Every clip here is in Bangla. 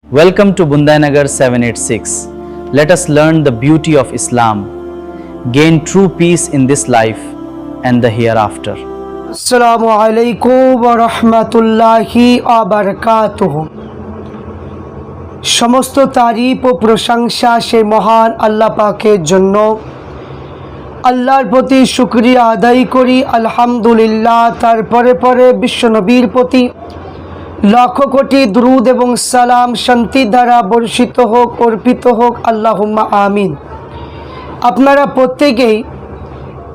Welcome to Bundanagar 786. Let us learn the beauty of Islam, gain true peace in this life and the hereafter. আসসালামু আলাইকুম ওয়া রাহমাতুল্লাহি ওয়া বারাকাতুহু। সমস্ত তারিফ ও প্রশংসা সেই মহান আল্লাহ পাকের জন্য। আল্লাহর প্রতি শুকরিয়া আদায় করি আলহামদুলিল্লাহ। তারপরে পরে বিশ্বনবীর প্রতি লক্ষ কোটি দুরুদ এবং সালাম শান্তি দ্বারা বর্ষিত হোক, অর্পিত হোক, আল্লাহুম্মা আমিন। আপনারা প্রত্যেকেই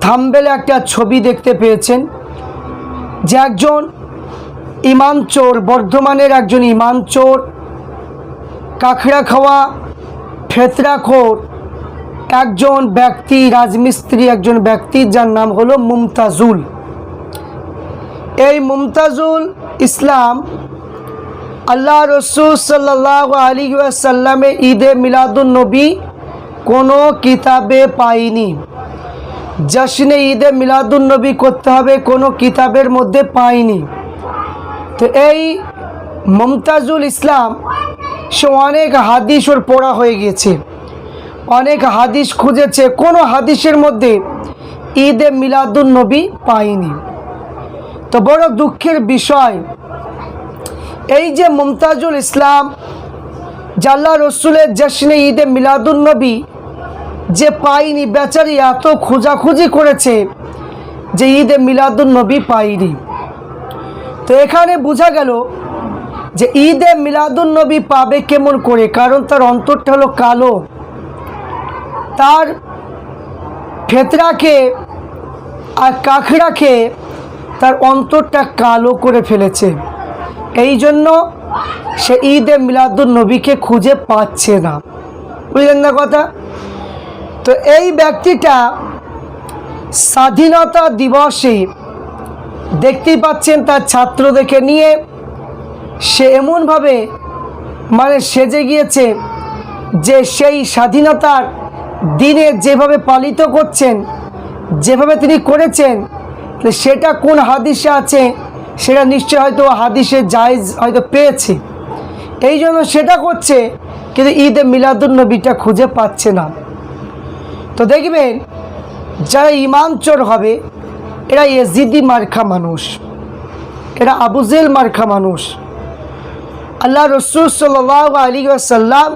থাম্বনেলে একটা ছবি দেখতে পেয়েছেন যে একজন ইমাম চোর, বর্ধমানের একজন ইমাম চোর, কাঁকড়া খাওয়া ফেতরাখোর একজন ব্যক্তি, রাজমিস্ত্রি একজন ব্যক্তি, যার নাম হলো মুমতাজুল। এই মুমতাজুল ইসলাম আল্লাহ রসুল সাল্লাল্লাহু আলাইহি ওয়াসাল্লামে ঈদে মিলাদুন নবী কোনো কিতাবে পাইনি। জশ্নে ঈদে মিলাদুন নবী করতে হবে কোনো কিতাবের মধ্যে পাইনি। তো এই মুমতাজুল ইসলাম সে অনেক হাদিস ওর পড়া হয়ে গেছে, অনেক হাদিস খুঁজেছে, কোনো হাদিসের মধ্যে ঈদে মিলাদুন নবী পাইনি। তো বড় দুঃখের বিষয়, এই যে মুমতাজুল ইসলাম আল্লাহ রসুলের জশ্নে ঈদে মিলাদুন নবী যে পাইনি, বেচারি এত খোঁজাখুঁজি করেছে যে ঈদে মিলাদুন নবী পাইনি। তো এখানে বোঝা গেল যে ঈদে মিলাদুন নবী পাবে কেমন করে, কারণ তার অন্তরটা হলো কালো। তার ফেতরাকে আর কাঁকড়াকে তার অন্তরটা কালো করে ফেলেছে, এই জন্য সে ঈদে মিলাদুন নবীকে খুঁজে পাচ্ছে না। বুঝলেন না কথা? তো এই ব্যক্তিটা স্বাধীনতা দিবসে দেখতেই পাচ্ছেন তার ছাত্রদেরকে নিয়ে সে এমনভাবে সেজে গিয়েছে যে সেই স্বাধীনতার দিনে যেভাবে পালিত করছেন, যেভাবে তিনি করেছেন, সেটা কোন হাদিসে আছে সেটা নিশ্চয় হয়তো হাদিসে জায়েজ হয়তো পেয়েছে, এই জন্য সেটা করছে, কিন্তু ঈদে মিলাদুন নবীটা খুঁজে পাচ্ছে না। তো দেখবেন যারা ইমাম চোর হবে এরা ইয়েজিদি মার্কা মানুষ, এরা আবু জেহেল মার্কা মানুষ। আল্লাহ রসুল সাল্লাল্লাহু আলাইহি ওয়াসাল্লাম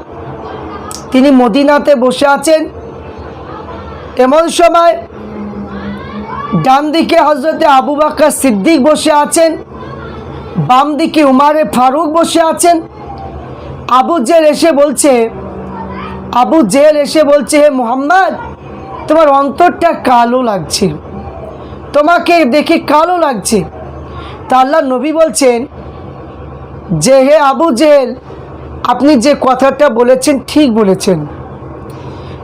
তিনি মদিনাতে বসে আছেন, এমন সময় ডান দিকে হযরতে আবু বকর সিদ্দিক বসে আছেন, বাম দিকে উমারে ফারুক বসে আছেন। আবু জেহেল এসে বলছে হে মুহাম্মদ, তোমার অন্তরটা কালো লাগছে, তোমাকে দেখে কালো লাগছে। তা আল্লাহ নবী বলছেন যে হে আবু জেহেল, আপনি যে কথাটা বলেছেন ঠিক বলেছেন।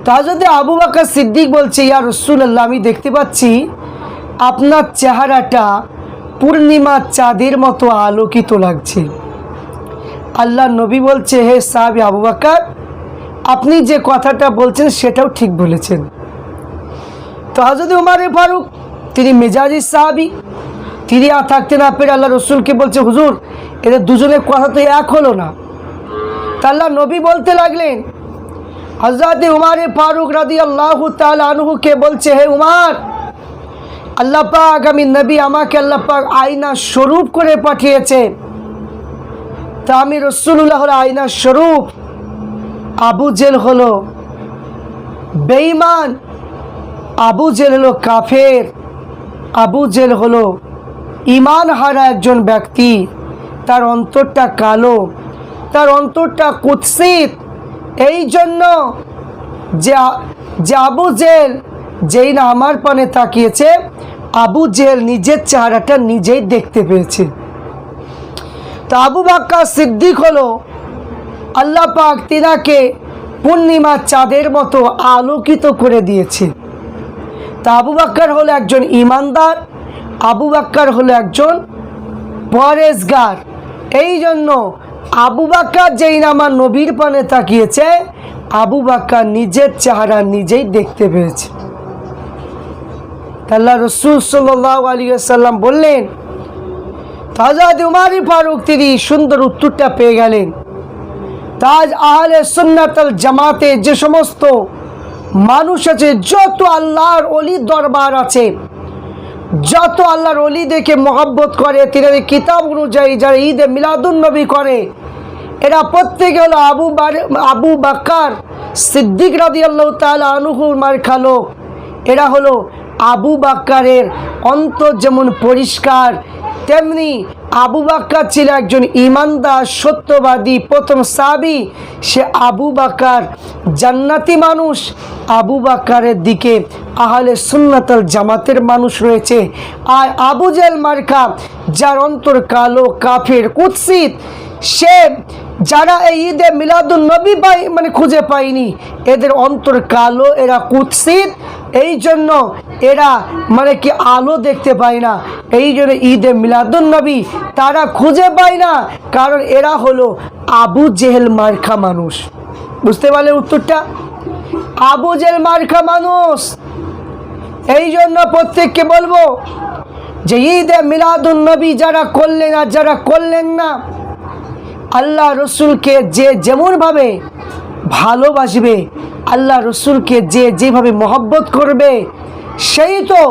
তা যদি আবু বকর সিদ্দিক বলছে ইয়া রাসূলুল্লাহ, আমি দেখতে পাচ্ছি আপনার চেহারাটা পূর্ণিমা চাঁদের মতো আলোকিত লাগছে। আল্লাহ নবী বলছে হে সাহাবী আবু বকর, আপনি যে কথাটা বলছেন সেটাও ঠিক বলেছেন। তো হযরত উমারে ফারুক তিনি মেজাজি সাহাবী, তিনি আর থাকতে না পেরে আল্লাহ রসুলকে বলছে হুজুর, এদের দুজনের কথা তো এক হলো না। তা আল্লাহ নবী বলতে লাগলেন, হযরত উমারে ফারুক রাদিয়াল্লাহু তাআলা আনহুকে বলছে হে উমার, আল্লাহ পাক, আমি নবী, আমাকে আল্লাহ পাক আয়না স্বরূপ করে পাঠিয়েছে। তা আমি রাসূলুল্লাহ হলো আয়না স্বরূপ, আবু জেহেল হলো বেঈমান, আবু জেহেল হলো কাফের, আবু জেহেল হলো ঈমান হারা একজন ব্যক্তি। তার অন্তরটা কালো, তার অন্তরটা কুৎসিত। এই জন্য যে আবু জেহেল যেই না আমার পানে তাকিয়েছে, আবু জেহেল নিজের চেহারাটা নিজেই দেখতে পেয়েছে। তো আবু বকর সিদ্দিক হলো আল্লাহ পাক তিনাকে পূর্ণিমা চাঁদের মতো আলোকিত করে দিয়েছে। তা আবু বকর হলো একজন ইমানদার, আবু বকর হলো একজন পরেজগার। এই জন্য আবু বকর যেই না আমার নবীর পানে তাকিয়েছে, আবু বকর নিজের চেহারা নিজেই দেখতে পেয়েছে। আল্লাহ রসুল সাল্লাল্লাহু আলাইহি ওয়াসাল্লাম বললেন, হযরত উমার ফারুক তিনি সুন্দর উত্তরটা পেয়ে গেলেন। তাজ আহলে সুন্নাত আল জামাতে যে সমস্ত মানুষ আছে, যত আল্লাহর ওলি দরবার আছে, যত আল্লাহর ওলিদেরকে মহব্বত করে, তিনাদের কিতাব অনুযায়ী যারা ঈদে মিলাদুন নবী করে, এরা প্রত্যেকে হলো আবু বকর সিদ্দিক রাদিয়াল্লাহু তাআলা আনহুর মার্কা লোক। এরা হলো আবু বকরের অন্তর যেমন পরিষ্কার, তেমনি আবু বকর ছিল একজন ইমানদার সত্যবাদী প্রথম সাহাবী। সে আবু বকর জান্নাতি মানুষ। আবু বকরের দিকে আহলে সুন্নাত আল জামাতের মানুষ রয়েছে। আর আবু জেহেল মার্কা, যার অন্তর কালো, কাফের, কুৎসিত, সে যারা এই ঈদে মিলাদুন নবী খুঁজে পায়নি, এদের অন্তর কালো, এরা কুৎসিত, এই জন্য এরা আলো দেখতে পায় না। এই জন্য ঈদে মিলাদুন নবী তারা খুঁজে পায় না, কারণ এরা হলো আবু জেহেল মার্কা মানুষ। বুঝতে পারলেন উত্তরটা? আবু জেহেল মার্কা মানুষ। এই জন্য প্রত্যেককে বলবো যে ঈদে মিলাদুন নবী যারা করলেন আর যারা করলেন না, আল্লাহ রসুলকে যে যেমনভাবে ভালোবাসবে, আল্লাহ রসুলকে যে যেভাবে মহব্বত করবে, সেই তো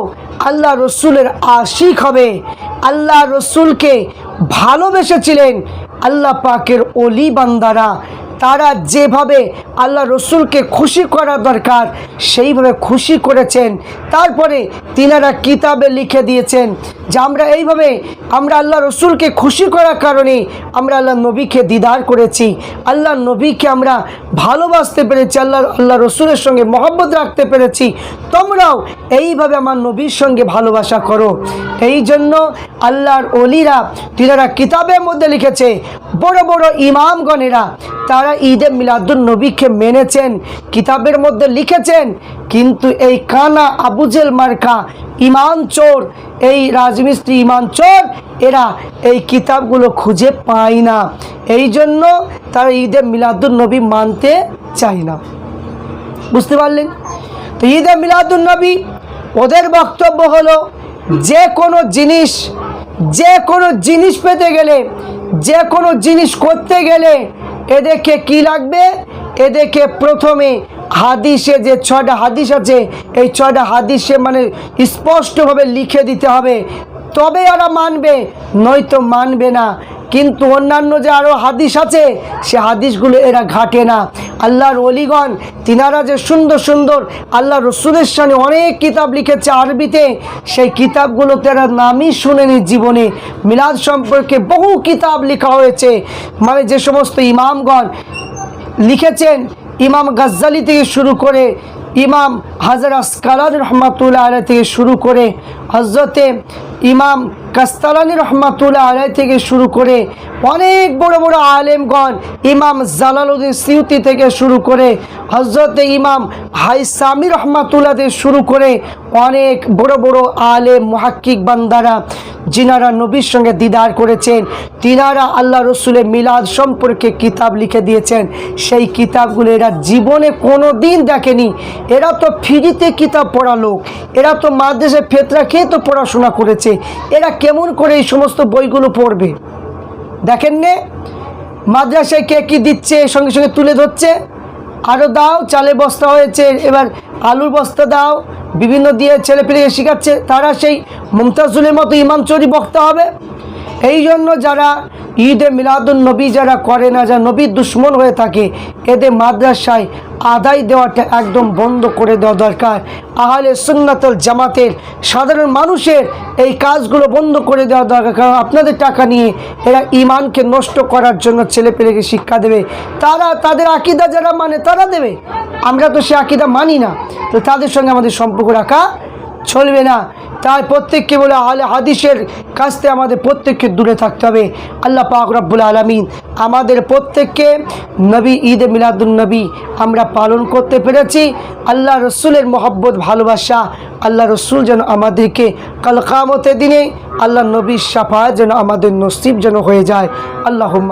আল্লাহ রসুলের আশিক হবে। আল্লাহ রসুলকে ভালোবেসেছিলেন আল্লাহ পাকের ওলি বান্দারা, তারা যেভাবে আল্লাহ রসুলকে খুশি করা দরকার সেইভাবে খুশি করেছেন। তারপরে তিনারা কিতাবে লিখে দিয়েছেন যে আমরা আল্লাহ রসুলকে খুশি করার কারণে আমরা আল্লাহ নবীকে দিদার করেছি, আল্লাহ নবীকে আমরা ভালোবাসতে পেরেছি, আল্লাহ রসুলের সঙ্গে মহব্বত রাখতে পেরেছি। তোমরাও এইভাবে আমার নবীর সঙ্গে ভালোবাসা করো। এই জন্য আল্লাহর ওলিরা তিনারা কিতাবের মধ্যে লিখেছে, বড় বড় ইমামগণেরা তারা ঈদে মিলাদুন নবীকে মেনেছেন, কিতাবের মধ্যে লিখেছেন। কিন্তু এই কানা আবু জেহেল মার্কা ইমান চোর, এই রাজমিস্ত্রি ইমান চোর, এরা এই কিতাবগুলো খুঁজে পায় না। এই জন্য তারা ঈদে মিলাদুন নবী মানতে চায় না। বুঝতে পারলেন? তো ঈদে মিলাদুন নবী ওদের বক্তব্য হলো, যে কোনো জিনিস পেতে গেলে, যে কোনো জিনিস করতে গেলে এদেরকে কি লাগবে? এদেরকে প্রথমে হাদিসে যে 6টা হাদিস আছে, এই 6টা হাদিসে স্পষ্টভাবে লিখে দিতে হবে, তবে এরা মানবে, নয়তো মানবে না। কিন্তু অন্যান্য যে আরও হাদিস আছে, সে হাদিসগুলো এরা ঘাটে না। আল্লাহর ওলিগণ তিনারা যে সুন্দর সুন্দর আল্লাহ রসুলের সামনে অনেক কিতাব লিখেছে আরবিতে, সেই কিতাবগুলো তারা নামই শুনেনি জীবনে। মিলাদ সম্পর্কে বহু কিতাব লেখা হয়েছে, যে সমস্ত ইমামগণ লিখেছেন, ইমাম গাজ্জালি থেকে শুরু করে, ইমাম হাজার আসকালানি রহমাতুল্লাহ আলাইহি থেকে শুরু করে, হজরতে ইমাম কাস্তালানি রহমাতুল্লাহ আলাইহি থেকে শুরু করে অনেক বড় বড় আলেমগণ, ইমাম জালালউদ্দিন সিউতি থেকে শুরু করে, হজরতে ইমাম হাইসামি রহমাতুল্লাহ থেকে শুরু করে অনেক বড় বড় আলেম মুহাক্কিক বান্দারা যিনারা নবীর সঙ্গে দিদার করেছেন, তিনারা আল্লাহ রসুলের মিলাদ সম্পর্কে কিতাব লিখে দিয়েছেন। সেই কিতাবগুলো এরা জীবনে কোনো দিন দেখেনি। এরা তো ফ্রিতে কিতাব পড়া লোক, এরা তো মাদ্রাসায় ফেতরা খেয়ে তো পড়াশোনা করেছে, এরা কেমন করে এই সমস্ত বইগুলো পড়বে? দেখেন নে, মাদ্রাসায় কে কী দিচ্ছে সঙ্গে সঙ্গে তুলে ধরছে, আরও দাও, চালের বস্তা হয়েছে, এবার আলুর বস্তা দাও, বিভিন্ন দিয়ে ছেলেপেলেকে শেখাচ্ছে। তারা সেই মুমতাজুলের মতো ইমাম চোরি বক্তা হবে? এই জন্য যারা ঈদে মিলাদুন নবী যারা করে না, যারা নবীর দুশ্মন হয়ে থাকে, এদের মাদ্রাসায় আদায় দেওয়াটা একদম বন্ধ করে দেওয়া দরকার। আহলে সুন্নাত ওয়াল জামাতের সাধারণ মানুষের এই কাজগুলো বন্ধ করে দেওয়া দরকার। কারণ আপনাদের টাকা নিয়ে এরা ইমানকে নষ্ট করার জন্য ছেলেপেলেকে শিক্ষা দেবে। তারা তাদের আকীদা যারা মানে তারা দেবে, আমরা তো সে আকীদা মানি না, তো তাদের সঙ্গে আমাদের সম্পর্ক রাখা চলবে না। তাই প্রত্যেককে বলে আহলে হাদিসের কাছ থেকে আমাদের প্রত্যেককে দূরে থাকতে হবে। আল্লাহ পাক রব্বুল আলামিন আমাদের প্রত্যেককে নবী ঈদে মিলাদুন নবী আমরা পালন করতে পেরেছি। আল্লাহ রসুলের মহব্বত ভালোবাসা, আল্লাহ রসুল যেন আমাদেরকে কাল কিয়ামতের দিনে আল্লাহ নবীর শাফাআত যেন আমাদের নসিব যেন হয়ে যায়। আল্লাহুম্মা